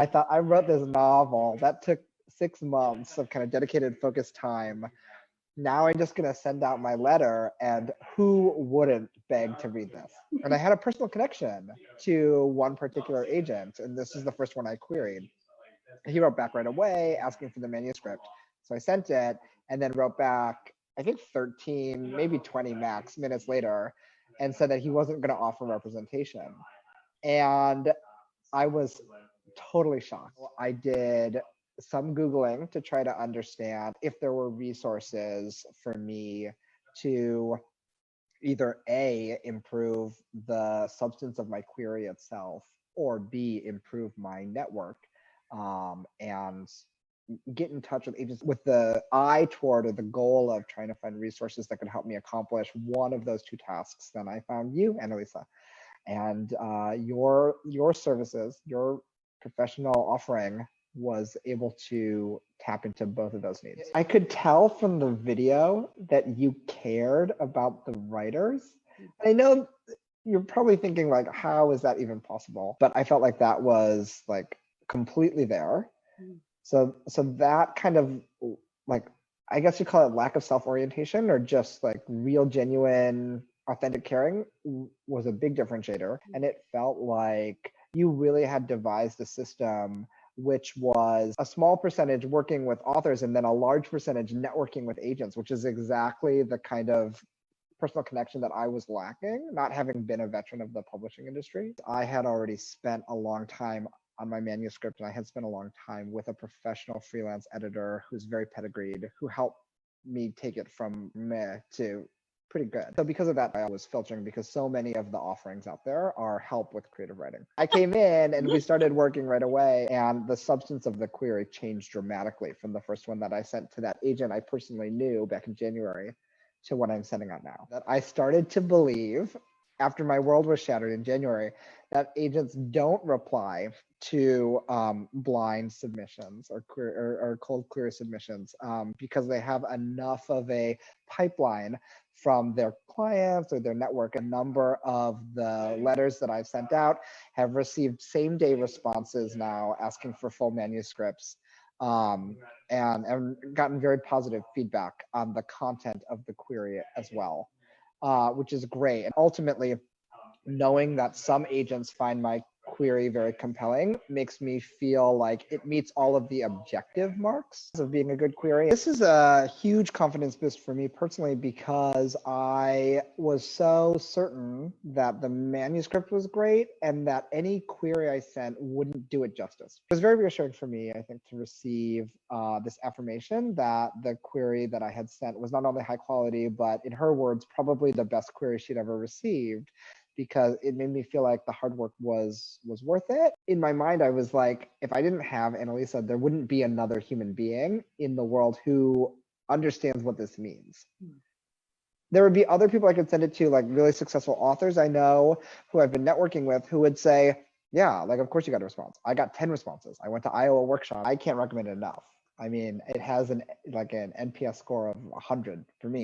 I thought I wrote this novel that took 6 months of kind of dedicated, focused time. Now I'm just going to send out my letter, and who wouldn't beg to read this? And I had a personal connection to one particular agent, and this is the first one I queried. He wrote back right away asking for the manuscript. So I sent it and then wrote back, I think 13, maybe 20 max minutes later, and said that he wasn't going to offer representation. And I was totally shocked. I did some Googling to try to understand if there were resources for me to either A, improve the substance of my query itself, or B, improve my network, and get in touch with agents with the eye toward or the goal of trying to find resources that could help me accomplish one of those two tasks. Then I found you, Annalisa, and your services, your professional offering was able to tap into both of those needs. I could tell from the video that you cared about the writers. I know you're probably thinking like, how is that even possible? But I felt like that was like completely there. So that kind of like, I guess you call it lack of self-orientation or just like real, genuine, authentic caring was a big differentiator. And it felt like you really had devised a system which was a small percentage working with authors and then a large percentage networking with agents, which is exactly the kind of personal connection that I was lacking, not having been a veteran of the publishing industry. I had already spent a long time on my manuscript, and I had spent a long time with a professional freelance editor who's very pedigreed, who helped me take it from meh to pretty good. So because of that, I was filtering because so many of the offerings out there are help with creative writing. I came in and we started working right away, and the substance of the query changed dramatically from the first one that I sent to that agent I personally knew back in January to what I'm sending out now. That I started to believe after my world was shattered in January that agents don't reply to blind submissions or cold query submissions because they have enough of a pipeline from their clients or their network. A number of the letters that I've sent out have received same-day responses now asking for full manuscripts, and gotten very positive feedback on the content of the query as well, which is great. And ultimately, knowing that some agents find my query very compelling makes me feel like it meets all of the objective marks of being a good query. This is a huge confidence boost for me personally because I was so certain that the manuscript was great and that any query I sent wouldn't do it justice. It was very reassuring for me, I think, to receive this affirmation that the query that I had sent was not only high quality, but in her words, probably the best query she'd ever received, because it made me feel like the hard work was worth it. In my mind, I was like, if I didn't have Annalisa, there wouldn't be another human being in the world who understands what this means. There would be other people I could send it to, like really successful authors I know who I've been networking with, who would say, yeah, like, of course you got a response. I got 10 responses. I went to Iowa workshop. I can't recommend it enough. I mean, it has an NPS score of 100 for me.